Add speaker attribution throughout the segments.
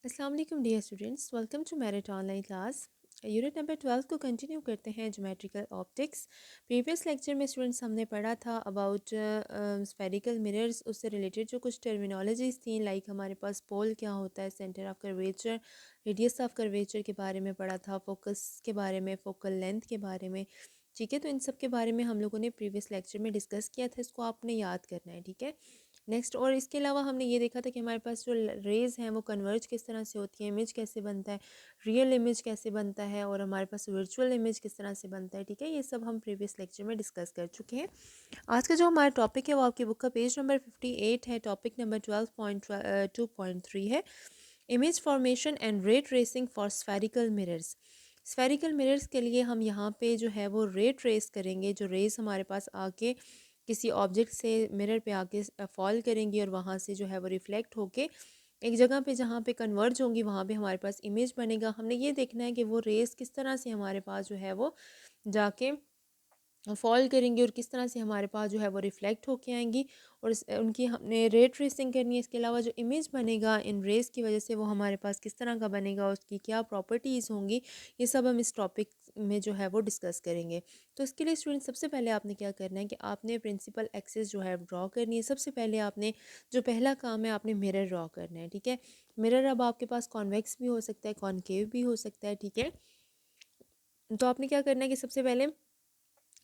Speaker 1: अस्सलाम वालेकुम dear students, welcome to merit online class. Unit number 12 को कंटिन्यू करते हैं, ज्योमेट्रिकल ऑप्टिक्स। प्रीवियस लेक्चर में स्टूडेंट्स हमने पढ़ा था अबाउट स्फेरिकल मिरर्स। उससे रिलेटेड जो कुछ टर्मिनोलॉजीज थी, लाइक हमारे पास पोल क्या होता है, centre of curvature, radius of curvature के बारे में पढ़ा था, फोकस के बारे में, फोकल लेंथ के बारे में। ठीक है, तो इन सब के बारे में हम लोगों ने प्रीवियस लेक्चर में डिस्कस किया था, इसको आपने याद करना है। ठीक है, नेक्स्ट, और इसके अलावा हमने ये देखा था कि हमारे पास जो रेज़ हैं वो कन्वर्ज किस तरह से होती है, इमेज कैसे बनता है, रियल इमेज कैसे बनता है, और हमारे पास वर्चुअल इमेज किस तरह से बनता है। ठीक है, ये सब हम प्रीवियस लेक्चर में डिस्कस कर चुके हैं। आज का जो हमारा टॉपिक है वो आपकी बुक का पेज नंबर 58 है। टॉपिक नंबर 12.2.3 है, image formation and ray tracing for spherical mirrors. Spherical mirrors के लिए हम यहाँ पे जो है वो रे ट्रेस करेंगे, जो रेज़ हमारे पास आके किसी ऑब्जेक्ट से मिरर पे आके फॉल करेंगी और वहाँ से जो है वो रिफ्लेक्ट होके एक जगह पे जहाँ पे कन्वर्ज होंगी वहाँ पे हमारे पास इमेज बनेगा। हमने ये देखना है कि वो रेस किस तरह से हमारे पास जो है वो जाके फॉल करेंगी और किस तरह से हमारे पास जो है वो रिफ्लेक्ट होके आएंगी, और उनकी हमने रे ट्रेसिंग करनी है। इसके अलावा जो इमेज बनेगा इन रेस की वजह से वो हमारे पास किस तरह का बनेगा, उसकी क्या प्रॉपर्टीज़ होंगी, ये सब हम इस टॉपिक में जो है वो डिस्कस करेंगे। तो इसके लिए स्टूडेंट सबसे पहले आपने क्या करना है कि आपने प्रिंसिपल एक्सिस जो है ड्रॉ करनी है। सबसे पहले आपने जो पहला काम है आपने मिरर ड्रॉ करना है। ठीक है, मिरर अब आपके पास कॉन्वेक्स भी हो सकता है, कॉनकेव भी हो सकता है। ठीक है, तो आपने क्या करना है कि सबसे पहले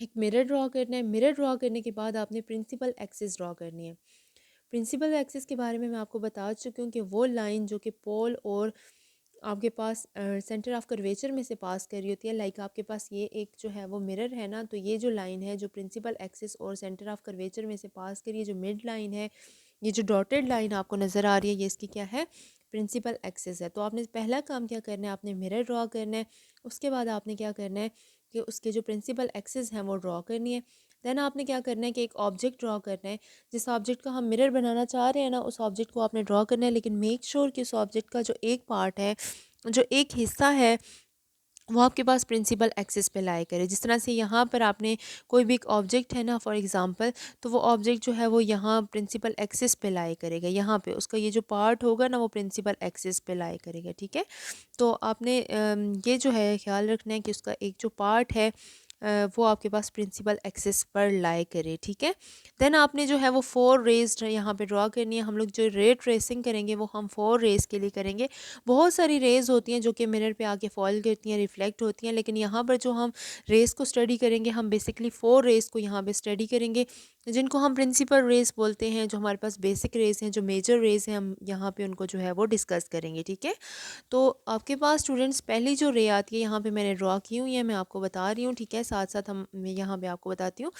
Speaker 1: एक मिरर ड्रॉ करना है। मिरर ड्रॉ करने के बाद आपने प्रिंसिपल एक्सिस ड्रॉ करनी है। प्रिंसिपल एक्सिस के बारे में मैं आपको बता चुकी हूँ कि वो लाइन जो कि पोल और आपके पास सेंटर ऑफ कर्वेचर में से पास कर रही होती है, लाइक आपके पास ये एक जो है वो मिरर है ना, तो ये जो लाइन है जो प्रिंसिपल एक्सिस और सेंटर ऑफ कर्वेचर में से पास कर रही है, जो मिड लाइन है, ये जो डॉटेड लाइन आपको नज़र आ रही है, ये इसकी क्या है, प्रिंसिपल एक्सिस है। तो आपने पहला काम क्या करना है, आपने मिरर ड्रॉ करना है। उसके बाद आपने क्या करना है कि उसके जो प्रिंसिपल एक्सिस हैं वो ड्रॉ करनी है। देन आपने क्या करना है कि एक ऑब्जेक्ट ड्रॉ करना है। जिस ऑब्जेक्ट का हम मिरर बनाना चाह रहे हैं ना, उस ऑब्जेक्ट को आपने ड्रॉ करना है, लेकिन मेक श्योर कि उस ऑब्जेक्ट का जो एक पार्ट है, जो एक हिस्सा है, वो आपके पास प्रिंसिपल एक्सिस पे लाई करे। जिस तरह से यहाँ पर आपने कोई भी एक ऑब्जेक्ट है ना, फॉर एग्जांपल, तो वो ऑब्जेक्ट जो है वो यहाँ प्रिंसिपल एक्सिस पे लाई करेगा, यहाँ पे उसका ये जो पार्ट होगा ना वो प्रिंसिपल एक्सिस पे लाई करेगा। ठीक है, तो आपने ये जो है ख्याल रखना है कि उसका एक जो पार्ट है वो आपके पास प्रिंसिपल एक्सिस पर लाई करे। ठीक है, देन आपने जो है वो 4 रेज यहाँ पे ड्रॉ करनी है। हम लोग जो रे ट्रेसिंग करेंगे वो हम 4 रेज के लिए करेंगे। बहुत सारी रेज होती हैं जो कि मिरर पे आके फॉल करती हैं, रिफ्लेक्ट होती हैं, लेकिन यहाँ पर जो हम रेस को स्टडी करेंगे, हम बेसिकली 4 रेस को यहाँ पे स्टडी करेंगे, जिनको हम प्रिंसिपल रेस बोलते हैं। जो हमारे पास बेसिक रेस हैं, जो मेजर रेस हैं, हम यहाँ पे उनको जो है वो डिस्कस करेंगे। ठीक है, तो आपके पास स्टूडेंट्स पहली जो रे आती है यहाँ पे मैंने ड्रॉ की हुई है, मैं आपको बता रही हूँ। ठीक है, साथ साथ मैं यहाँ पे आपको बताती हूँ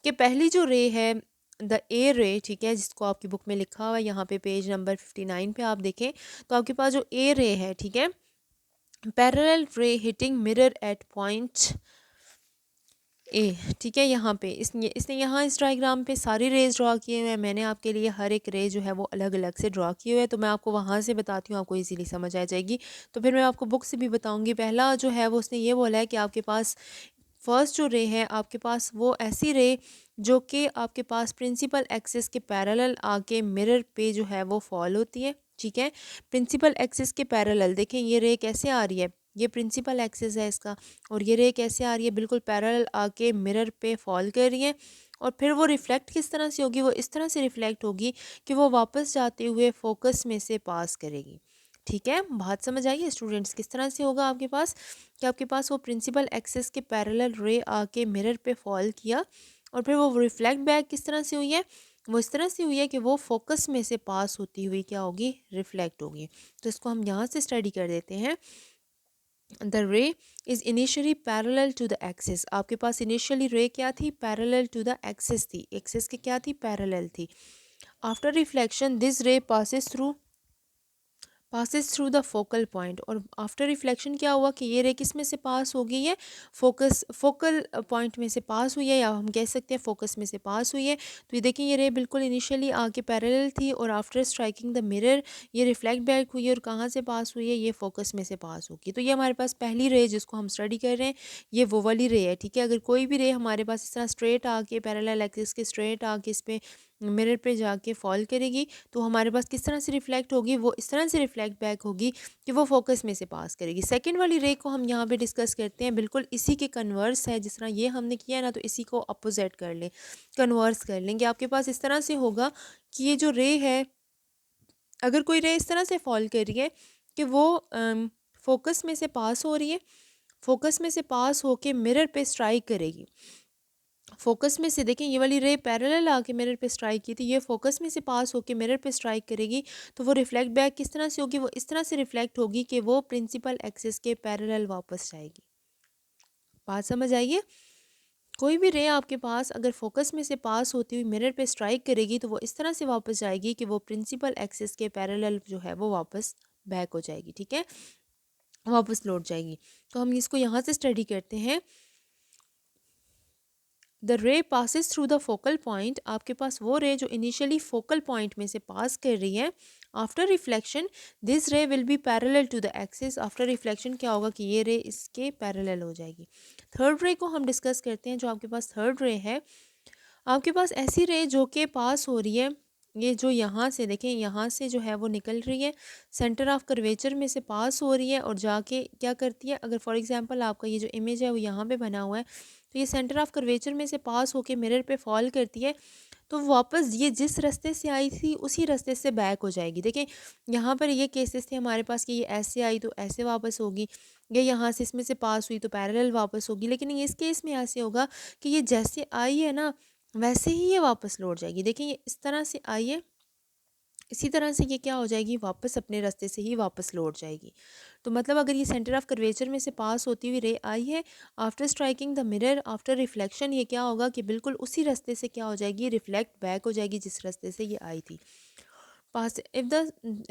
Speaker 1: कि पहली जो रे है द ए रे, ठीक है, जिसको आपकी बुक में लिखा हुआ है यहाँ पे पेज नंबर 59 पे आप देखें, तो आपके पास जो ए रे है, ठीक है, parallel ray hitting mirror at point A. ठीक है, यहाँ पे इसने यहाँ इस डायग्राम पे सारी रेज ड्रॉ किए हुए हैं। मैंने आपके लिए हर एक रे जो है वो अलग अलग से ड्रॉ किए हुए हैं, तो मैं आपको वहाँ से बताती हूँ, आपको इजीली समझ आ जाएगी। तो फिर मैं आपको बुक से भी बताऊँगी। पहला जो है वो उसने ये बोला है कि आपके पास फर्स्ट जो रे है आपके पास वो ऐसी रे जो कि आपके पास प्रिंसिपल एक्सिस के पैरेलल आके मिरर पे जो है वो फॉल होती है। ठीक है, प्रिंसिपल एक्सिस के पैरेलल देखें ये रे कैसे आ रही है, ये प्रिंसिपल एक्सिस है इसका, और ये रे कैसे आ रही है, बिल्कुल पैरेलल आके मिरर पे फॉल कर रही है। और फिर वो रिफ्लेक्ट किस तरह से होगी, वो इस तरह से रिफ्लेक्ट होगी कि वो वापस जाते हुए फोकस में से पास करेगी। ठीक है, बात समझ आइए स्टूडेंट्स, किस तरह से होगा आपके पास कि आपके पास वो प्रिंसिपल एक्सिस के पैरेलल रे आके मिरर पे फॉल किया, और फिर वो रिफ्लेक्ट बैक किस तरह से हुई है, वो इस तरह से हुई है कि वो फोकस में से पास होती हुई क्या होगी, रिफ्लेक्ट होगी। तो इसको हम यहाँ से स्टडी कर देते हैं। The ray is initially parallel to the axis. आपके पास इनिशियली रे क्या थी, पैरेलल टू द एक्सिस थी, एक्सिस के क्या थी, पैरेलल थी। After reflection this ray passes through the focal point. और आफ्टर रिफ्लेक्शन क्या हुआ कि ये रे किस में से पास हो गई है, फोकल पॉइंट में से पास हुई है, या हम कह सकते हैं फोकस में से पास हुई है। तो ये देखिए ये रे बिल्कुल इनिशियली आके पैरेलल थी, और आफ्टर स्ट्राइकिंग द मिरर ये रिफ्लेक्ट बैक हुई है, और कहाँ से पास हुई है, ये फोकस में से पास होगी। तो ये हमारे पास पहली रे जिसको हम स्टडी कर रहे हैं, ये वो वाली रे है। ठीक है, अगर कोई भी रे हमारे पास इस तरह स्ट्रेट आके पैरेलल एक्सिस के स्ट्रेट आके इस पर मिरर पे जाके फॉल करेगी तो हमारे पास किस तरह से रिफ्लेक्ट होगी, वो इस तरह से रिफ्लेक्ट बैक होगी कि वो फोकस में से पास करेगी। सेकंड वाली रे को हम यहाँ पे डिस्कस करते हैं, बिल्कुल इसी के कन्वर्स है, जिस तरह ये हमने किया है ना, तो इसी को अपोजिट कर लें, कन्वर्स कर लेंगे। आपके पास इस तरह से होगा कि ये जो रे है, अगर कोई रे इस तरह से फॉल कर रही है कि वो फोकस में से पास हो रही है, फोकस में से पास होके मिरर पे स्ट्राइक करेगी। फोकस में से देखें, ये वाली रे पैरेलल आके मिरर पे स्ट्राइक की थी, ये फोकस में से पास होके मिरर पे स्ट्राइक करेगी, तो वो रिफ्लेक्ट बैक किस तरह से होगी, वो इस तरह से रिफ्लेक्ट होगी कि वो प्रिंसिपल एक्सिस के पैरेलल वापस जाएगी। बात समझ आइए? कोई भी रे आपके पास अगर फोकस में से पास होती हुई मिरर पे स्ट्राइक करेगी तो वो इस तरह से वापस जाएगी कि वो प्रिंसिपल एक्सिस के पैरेलल जो है वो वापस बैक हो जाएगी, ठीक है, वापस लौट जाएगी। तो हम इसको यहाँ से स्टडी करते हैं। द रे passes through the focal point, आपके पास वो रे जो इनिशियली फोकल पॉइंट में से पास कर रही है। After reflection this ray will be parallel to the axis, after reflection क्या होगा कि ये रे इसके पैरेलल हो जाएगी। थर्ड रे को हम डिस्कस करते हैं। जो आपके पास थर्ड रे है, आपके पास ऐसी रे जो कि पास हो रही है, ये जो यहाँ से देखें, यहाँ से जो है वो निकल रही है, सेंटर ऑफ कर्वेचर में से पास हो रही है और जाके क्या करती है, अगर फॉर एग्जांपल आपका ये जो इमेज है वो यहाँ पे बना हुआ है, तो ये सेंटर ऑफ कर्वेचर में से पास होके मिरर पे फॉल करती है, तो वापस ये जिस रास्ते से आई थी उसी रास्ते से बैक हो जाएगी। देखें, यहाँ पर ये केसेस थे हमारे पास कि ये ऐसे आई तो ऐसे वापस होगी, या यहाँ से इसमें से पास हुई तो पैरेलल वापस होगी, लेकिन इस केस में ऐसे होगा कि ये जैसे आई है ना वैसे ही ये वापस लौट जाएगी। देखिए, ये इस तरह से आई है, इसी तरह से ये क्या हो जाएगी, वापस अपने रास्ते से ही वापस लौट जाएगी। तो मतलब अगर ये सेंटर ऑफ कर्वेचर में से पास होती हुई रे आई है, after striking the mirror after reflection, ये क्या होगा कि बिल्कुल उसी रास्ते से क्या हो जाएगी, रिफ्लेक्ट बैक हो जाएगी जिस रास्ते से ये आई थी। pass if the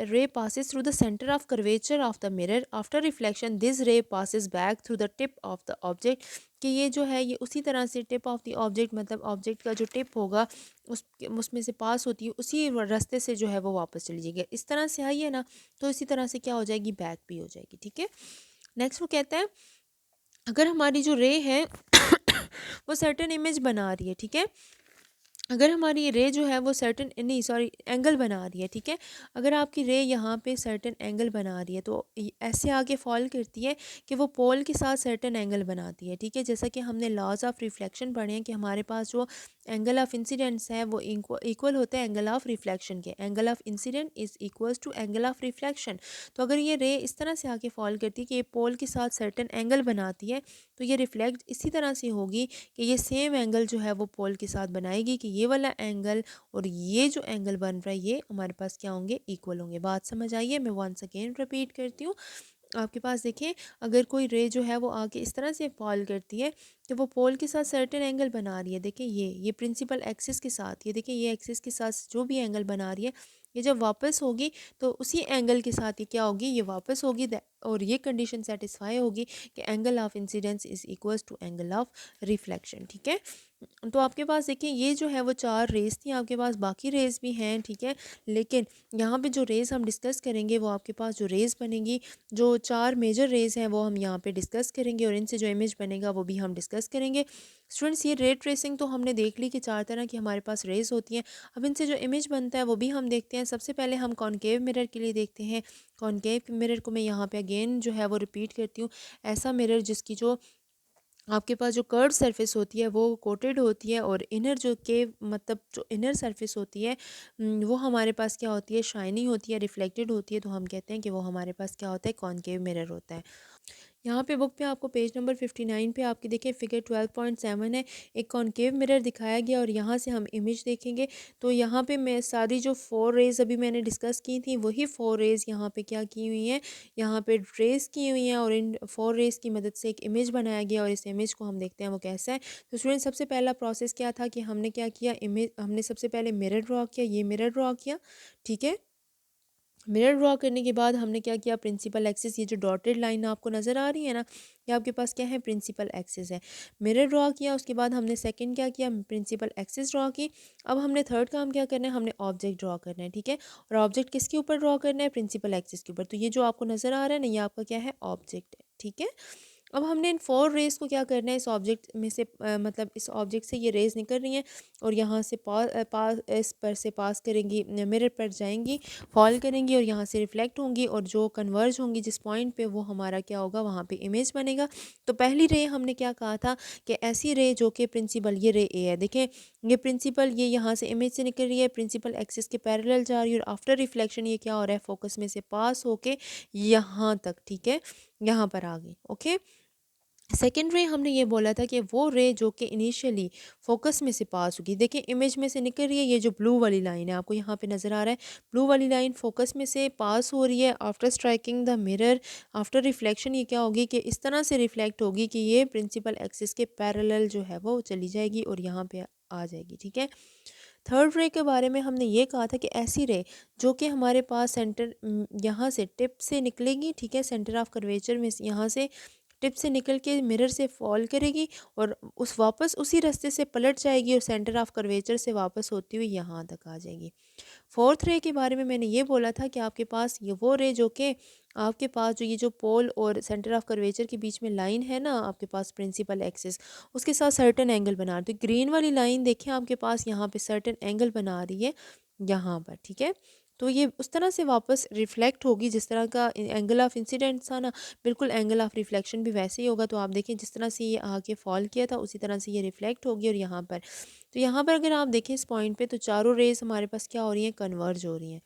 Speaker 1: ray passes through the center of curvature of the mirror after reflection, this ray passes back through the tip of the object, कि ये जो है ये उसी तरह से टिप ऑफ द ऑब्जेक्ट, मतलब ऑब्जेक्ट का जो टिप होगा उसमें से पास होती है, उसी रास्ते से जो है वो वापस चली जाएगी। इस तरह से आई है ना, तो इसी तरह से क्या हो जाएगी, बैक भी हो जाएगी, ठीक है। नेक्स्ट वो कहता है, अगर हमारी जो रे है वो सर्टेन इमेज बना रही है, ठीक है, अगर हमारी ये रे जो है वो सर्टेन नहीं सॉरी एंगल बना रही है, ठीक है, अगर आपकी रे यहाँ पे सर्टेन एंगल बना रही है तो ऐसे आगे फॉल करती है कि वो पोल के साथ सर्टेन एंगल बनाती है, ठीक है। जैसा कि हमने लॉज ऑफ रिफ्लेक्शन पढ़े हैं कि हमारे पास जो एंगल ऑफ इंसिडेंट्स है वो इक्वल होता है एंगल ऑफ रिफ्लेक्शन के, angle of incident is equals to angle of reflection. तो अगर ये रे इस तरह से आके फॉल करती है कि ये पोल के साथ सर्टेन एंगल बनाती है, तो ये रिफ्लेक्ट इसी तरह से होगी कि ये सेम एंगल जो है वो पोल के साथ बनाएगी कि ये वाला एंगल और ये जो एंगल बन रहा है ये हमारे पास क्या होंगे, इक्वल होंगे। बात समझ आइए, मैं वंस अगेन रिपीट करती हूँ। आपके पास देखें, अगर कोई रे जो है वो आके इस तरह से फॉल करती है कि वो पोल के साथ सर्टेन एंगल बना रही है, देखें ये प्रिंसिपल एक्सिस के साथ, ये देखें ये एक्सिस के साथ जो भी एंगल बना रही है, ये जब वापस होगी तो उसी एंगल के साथ ये क्या होगी, ये वापस होगी, और ये कंडीशन सेटिस्फाई होगी कि angle of incidence is equals to angle of reflection, ठीक है। तो आपके पास देखिए ये जो है वो 4 रेस थी, आपके पास बाकी रेस भी हैं, ठीक है, लेकिन यहाँ पे जो रेस हम डिस्कस करेंगे वो आपके पास जो रेस बनेगी, जो 4 मेजर रेस हैं वो हम यहाँ पे डिस्कस करेंगे और इनसे जो इमेज बनेगा वो भी हम डिस्कस करेंगे। स्टूडेंट्स, ये रे ट्रेसिंग तो हमने देख ली कि 4 तरह की हमारे पास रेस होती हैं। अब इनसे जो इमेज बनता है वो भी हम देखते हैं। सबसे पहले हम कॉनकेव मिरर के लिए देखते हैं। कॉनकेव मिरर को मैं यहाँ पे अगेन जो है वो रिपीट करती हूँ, ऐसा मिरर जिसकी जो आपके पास जो कर्व सरफेस होती है वो कोटेड होती है, और इनर जो के मतलब जो इनर सरफेस होती है वो हमारे पास क्या होती है, शाइनी होती है, रिफ्लेक्टेड होती है, तो हम कहते हैं कि वो हमारे पास क्या होता है, कॉनकेव मिरर होता है। यहाँ पे बुक पे आपको पेज नंबर 59 पे आपकी देखिए फिगर 12.7 है, एक कॉनकेव मिरर दिखाया गया और यहाँ से हम इमेज देखेंगे। तो यहाँ पे मैं सारी जो 4 रेज़ अभी मैंने डिस्कस की थी वही 4 रेज़ यहाँ पे क्या की हुई हैं, यहाँ पे ट्रेस की हुई हैं, और इन 4 रेज़ की मदद से एक इमेज बनाया गया और इस इमेज को हम देखते हैं वो कैसा है। तो स्टूडेंट, सबसे पहला प्रोसेस क्या था कि हमने क्या किया, इमेज हमने सबसे पहले मिरर ड्रॉ किया, ये मिरर ड्रॉ किया, ठीक है। मिरर ड्रॉ करने के बाद हमने क्या किया, प्रिंसिपल एक्सिस, ये जो डॉटेड लाइन आपको नज़र आ रही है ना, ये आपके पास क्या है, प्रिंसिपल एक्सिस है। मिरर ड्रॉ किया, उसके बाद हमने सेकंड क्या किया, प्रिंसिपल एक्सिस ड्रॉ की। अब हमने थर्ड काम क्या करना है, हमने ऑब्जेक्ट ड्रॉ करना है, ठीक है। और ऑब्जेक्ट किसके ऊपर ड्रॉ करना है, प्रिंसिपल एक्सिस के ऊपर। तो ये जो आपको नज़र आ रहा है ना, ये आपका क्या है, ऑब्जेक्ट है, ठीक है। अब हमने इन 4 रेज़ को क्या करना है, इस ऑब्जेक्ट में से मतलब इस ऑब्जेक्ट से ये रेज़ निकल रही हैं और यहाँ से पास इस पर से पास करेंगी, मिरर पर जाएंगी, फॉल करेंगी और यहाँ से रिफ्लेक्ट होंगी और जो कन्वर्ज होंगी जिस पॉइंट पे, वो हमारा क्या होगा, वहाँ पे इमेज बनेगा। तो पहली रे हमने क्या कहा था कि ऐसी रे जो कि प्रिंसिपल, ये रे ए है, देखें ये प्रिंसिपल, ये यहाँ से इमेज से निकल रही है, प्रिंसिपल एक्सिस के पैरेलल जा रही है और आफ्टर रिफ्लेक्शन ये क्या हो रहा है, फोकस में से पास होके यहाँ तक, ठीक है, यहाँ पर आ गई। ओके, सेकेंड रे हमने ये बोला था कि वो रे जो कि इनिशियली फोकस में से पास होगी, देखिए इमेज में से निकल रही है, ये जो ब्लू वाली लाइन है आपको यहाँ पे नज़र आ रहा है, ब्लू वाली लाइन फोकस में से पास हो रही है after striking the mirror, after reflection ये क्या होगी कि इस तरह से रिफ्लेक्ट होगी कि ये प्रिंसिपल एक्सिस के पैरेलल जो है वो चली जाएगी और यहाँ पे आ जाएगी, ठीक है। थर्ड रे के बारे में हमने ये कहा था कि ऐसी रे जो कि हमारे पास सेंटर यहाँ से टिप से निकलेगी, ठीक है, सेंटर ऑफ कर्वेचर में यहाँ से टिप से निकल के मिरर से फॉल करेगी और उस वापस उसी रास्ते से पलट जाएगी और सेंटर ऑफ कर्वेचर से वापस होती हुई यहाँ तक आ जाएगी। फोर्थ रे के बारे में मैंने ये बोला था कि आपके पास ये वो रे जो कि आपके पास जो ये जो पोल और सेंटर ऑफ कर्वेचर के बीच में लाइन है ना, आपके पास प्रिंसिपल एक्सिस, उसके साथ सर्टेन एंगल बना रही है। तो ग्रीन वाली लाइन देखिए आपके पास यहाँ पे सर्टेन एंगल बना रही है यहाँ पर, ठीक है। तो ये उस तरह से वापस रिफ्लेक्ट होगी जिस तरह का एंगल ऑफ इंसिडेंट था ना, बिल्कुल एंगल ऑफ रिफ्लेक्शन भी वैसे ही होगा। तो आप देखें जिस तरह से ये आके फॉल किया था उसी तरह से ये रिफ्लेक्ट होगी और यहाँ पर, तो यहाँ पर अगर आप देखें इस पॉइंट पे, तो चारों रेज हमारे पास क्या हो रही हैं, कन्वर्ज हो रही हैं।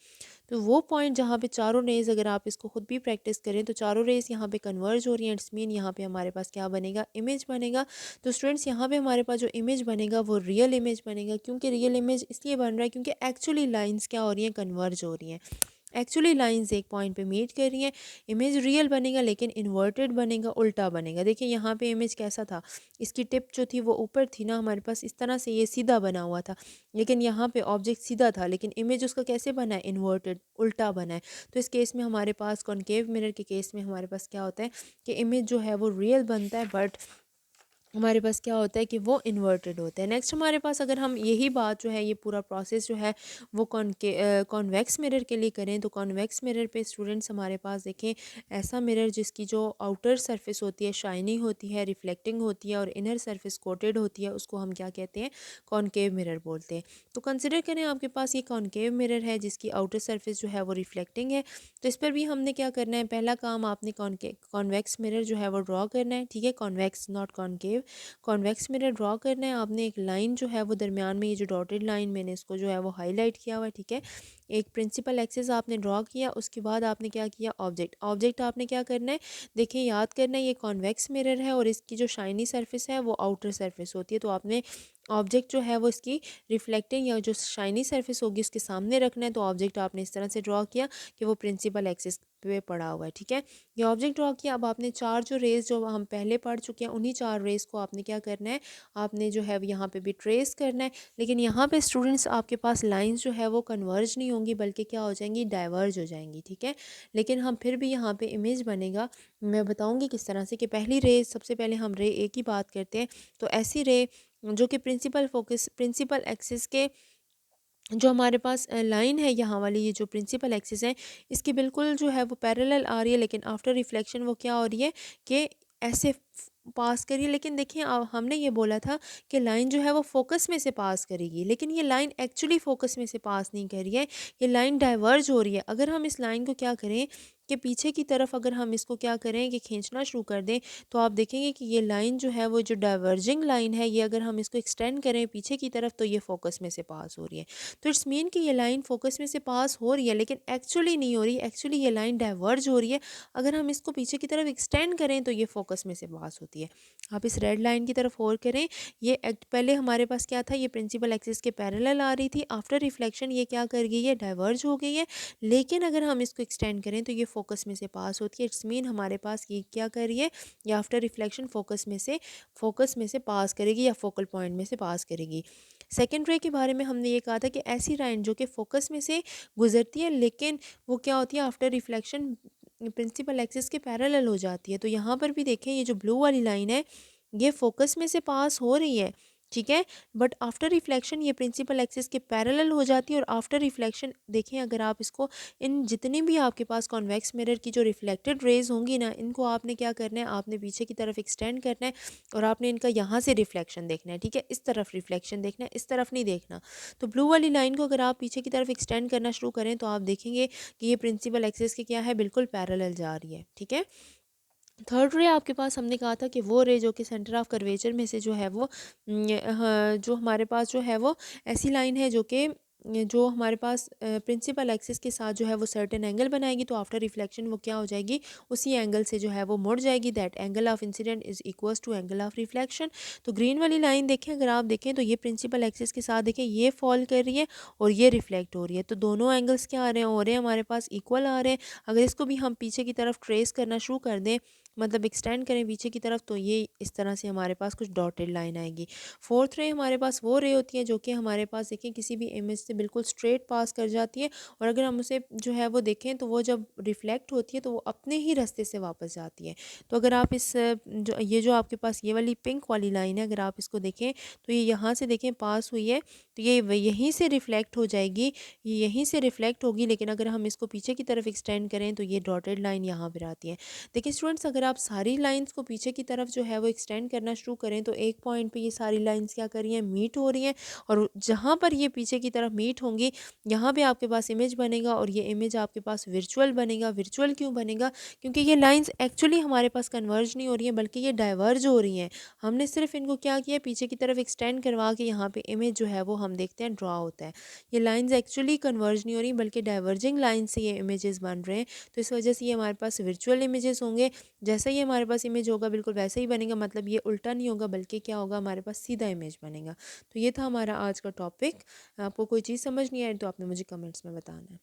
Speaker 1: तो वो पॉइंट जहाँ पे चारों रेज, अगर आप इसको खुद भी प्रैक्टिस करें तो चारों रेज यहाँ पे कन्वर्ज हो रही हैं, इट्स मीन यहाँ पे हमारे पास क्या बनेगा, इमेज बनेगा। तो स्टूडेंट्स यहाँ पे हमारे पास जो इमेज बनेगा वो रियल इमेज बनेगा। क्योंकि रियल इमेज इसलिए बन रहा है क्योंकि एक्चुअली लाइंस क्या हो रही हैं, कन्वर्ज हो रही हैं, एक्चुअली लाइंस एक पॉइंट पे मीट कर रही हैं। इमेज रियल बनेगा लेकिन इन्वर्टेड बनेगा, उल्टा बनेगा। देखिए यहाँ पे इमेज कैसा था, इसकी टिप जो थी वो ऊपर थी ना हमारे पास, इस तरह से ये सीधा बना हुआ था, लेकिन यहाँ पे ऑब्जेक्ट सीधा था लेकिन इमेज उसका कैसे बना है, इन्वर्टेड, उल्टा बना है। तो इस केस में हमारे पास, कॉनकेव मिरर के केस में हमारे पास क्या होता है कि इमेज जो है वो रियल बनता है, बट हमारे पास क्या होता है कि वो इन्वर्टेड होता है। नेक्स्ट हमारे पास, अगर हम यही बात जो है, ये पूरा प्रोसेस जो है वो कॉन्वेक्स मिरर के लिए करें, तो कॉन्वेक्स मिरर पे स्टूडेंट्स हमारे पास देखें ऐसा मिरर जिसकी जो आउटर सरफेस होती है शाइनी होती है, रिफ्लेक्टिंग होती है और इनर सरफेस कोटेड होती है, उसको हम क्या कहते हैं, कॉनकेव मिरर बोलते हैं। तो कंसिडर करें आपके पास ये कॉनकेव मिरर है जिसकी आउटर सरफेस जो है वो रिफ्लेक्टिंग है। तो इस पर भी हमने क्या करना है, पहला काम आपने कॉन्वेक्स मिरर जो है वो ड्रॉ करना है, ठीक है, convex not concave, convex mirror draw करना है आपने। एक लाइन जो है वो दरमियान में, ये जो डॉटेड लाइन मैंने इसको जो है वो हाईलाइट किया हुआ है, ठीक है। एक प्रिंसिपल एक्सिस आपने ड्रॉ किया, उसके बाद आपने क्या किया, ऑब्जेक्ट आपने क्या करना है, देखिए याद करना है ये कॉन्वेक्स मिरर है और इसकी जो शाइनी सरफेस है वो आउटर सरफेस होती है। तो आपने ऑब्जेक्ट जो है वो इसकी रिफ्लेक्टिंग या जो शाइनी सरफेस होगी उसके सामने रखना है। तो ऑब्जेक्ट आपने इस तरह से ड्रॉ किया कि वो प्रिंसिपल एक्सिस पे पड़ा हुआ है, ठीक है। ये ऑब्जेक्ट ड्रॉ किया। अब आपने चार जो रेज जो हम पहले पढ़ चुके हैं, उन्हीं चार रेज को आपने क्या करना है, आपने जो है यहाँ पे भी ट्रेस करना है। लेकिन यहाँ पे स्टूडेंट्स आपके पास लाइंस जो है वो कन्वर्ज नहीं होंगी बल्कि क्या हो जाएंगी, डाइवर्ज हो जाएंगी, ठीक है। लेकिन हम फिर भी यहाँ पे इमेज बनेगा, मैं बताऊँगी किस तरह से। कि पहली रे, सबसे पहले हम रे ए की बात करते हैं। तो ऐसी रे जो कि प्रिंसिपल एक्सिस के, जो हमारे पास लाइन है यहाँ वाली, ये जो प्रिंसिपल एक्सिस है इसकी बिल्कुल जो है वो पैरेलल आ रही है, लेकिन आफ्टर रिफ्लेक्शन वो क्या हो रही है कि ऐसे पास करिए। लेकिन देखिए हमने ये बोला था कि लाइन जो है वो फोकस में से पास करेगी, लेकिन ये लाइन एक्चुअली फोकस में से पास नहीं कर रही है, ये लाइन डाइवर्ज हो रही है। अगर हम इस लाइन को क्या करें कि पीछे की तरफ अगर हम इसको क्या करें कि खींचना शुरू कर दें, तो आप देखेंगे कि ये लाइन जो है वो जो डाइवर्जिंग लाइन है, ये अगर हम इसको एक्सटेंड करें पीछे की तरफ तो ये फोकस में से पास हो रही है। तो इट्स मीन कि ये लाइन फोकस में से पास हो रही है लेकिन एक्चुअली नहीं हो रही, एक्चुअली ये लाइन डाइवर्ज हो रही है। अगर हम इसको पीछे की तरफ एक्सटेंड करें तो ये फोकस में से पास होती है। आप इस रेड लाइन की तरफ और करें, ये पहले हमारे पास क्या था, ये प्रिंसिपल एक्सिस के पैरेलल आ रही थी, आफ्टर रिफ्लेक्शन ये क्या कर गई है, डाइवर्ज हो गई है। लेकिन अगर हम इसको एक्सटेंड करें तो ये फोकस में से पास होती है। इट्स मीन हमारे पास ये क्या कर रही है, ये आफ्टर रिफ्लेक्शन फोकस में से पास करेगी या फोकल पॉइंट में से पास करेगी। सेकेंड रे के बारे में हमने ये कहा था कि ऐसी लाइन जो कि फोकस में से गुजरती है लेकिन वो क्या होती है, आफ्टर रिफ्लेक्शन प्रिंसिपल एक्सिस के पैरेलल हो जाती है। तो यहाँ पर भी देखें ये जो ब्लू वाली लाइन है ये फोकस में से पास हो रही है, ठीक है। बट आफ्टर रिफ्लेक्शन ये प्रिंसिपल एक्सिस के पैरेलल हो जाती है, और आफ्टर रिफ्लेक्शन देखें अगर आप इसको, इन जितनी भी आपके पास कॉन्वेक्स मिरर की जो रिफ्लेक्टेड रेज होंगी ना, इनको आपने क्या करना है, आपने पीछे की तरफ एक्सटेंड करना है और आपने इनका यहाँ से रिफ्लेक्शन देखना है, ठीक है, इस तरफ रिफ्लेक्शन देखना है, इस तरफ नहीं देखना। तो ब्लू वाली लाइन को अगर आप पीछे की तरफ एक्सटेंड करना शुरू करें तो आप देखेंगे कि ये प्रिंसिपल एक्सिस के क्या है, बिल्कुल पैरेलल जा रही है, ठीक है। थर्ड रे आपके पास हमने कहा था कि वो रे जो कि सेंटर ऑफ कर्वेचर में से जो है वो हाँ, जो हमारे पास जो है वो ऐसी लाइन है जो कि जो हमारे पास प्रिंसिपल एक्सिस के साथ जो है वो सर्टेन एंगल बनाएगी, तो आफ्टर रिफ्लेक्शन वो क्या हो जाएगी, उसी एंगल से जो है वो मुड़ जाएगी। That angle of incident is equals to angle of reflection. तो ग्रीन वाली लाइन देखें, अगर आप देखें तो ये प्रिंसिपल एक्सिस के साथ देखें ये फॉल कर रही है और ये रिफ्लेक्ट हो रही है, तो दोनों एंगल्स क्या आ रहे हैं, हो रहे हैं हमारे पास इक्वल आ रहे हैं। अगर इसको भी हम पीछे की तरफ ट्रेस करना शुरू कर दें, मतलब एक्सटेंड करें पीछे की तरफ, तो ये इस तरह से हमारे पास कुछ डॉटेड लाइन आएगी। फोर्थ रे हमारे पास वो रे होती है जो कि हमारे पास देखें किसी भी इमेज से बिल्कुल स्ट्रेट पास कर जाती है, और अगर हम उसे जो है वो देखें तो वो जब रिफ्लेक्ट होती है तो वो अपने ही रास्ते से वापस जाती है। तो अगर आप इस जो ये जो आपके पास ये वाली पिंक वाली लाइन है, अगर आप इसको देखें तो ये यहाँ से देखें पास हुई है, तो ये यहीं से रिफ्लेक्ट हो जाएगी, ये यहीं से रिफ्लेक्ट होगी, लेकिन अगर हम इसको पीछे की तरफ एक्सटेंड करें तो ये डॉटेड लाइन यहाँ पर आती है। देखिए स्टूडेंट्स, अगर आप सारी लाइंस को पीछे की तरफ जो है वो एक्सटेंड करना शुरू करें तो एक पॉइंट पे ये सारी लाइंस क्या कर रही हैं, मीट हो रही हैं, और जहाँ पर ये पीछे की तरफ मीट होंगी यहाँ पे आपके पास इमेज बनेगा, और ये इमेज आपके पास विर्चुअल बनेगा। विर्चुअल क्यों बनेगा, क्योंकि ये लाइंस एक्चुअली हमारे पास कन्वर्ज नहीं हो रही हैं बल्कि ये डाइवर्ज हो रही हैं। हमने सिर्फ इनको क्या किया, पीछे की तरफ एक्सटेंड करवा के यहाँ पे इमेज जो है वो हम देखते हैं ड्रॉ होता है। ये लाइंस एक्चुअली कन्वर्ज नहीं हो रही बल्कि डाइवर्जिंग लाइन से ये इमेजेस बन रहे हैं, तो इस वजह से ये हमारे पास विर्चुअल इमेजेस होंगे। जैसा ही हमारे पास इमेज होगा बिल्कुल वैसे ही बनेगा, मतलब ये उल्टा नहीं होगा बल्कि क्या होगा, हमारे पास सीधा इमेज बनेगा। तो ये था हमारा आज का टॉपिक। आपको कोई चीज़ समझ नहीं आई तो आपने मुझे कमेंट्स में बताना है।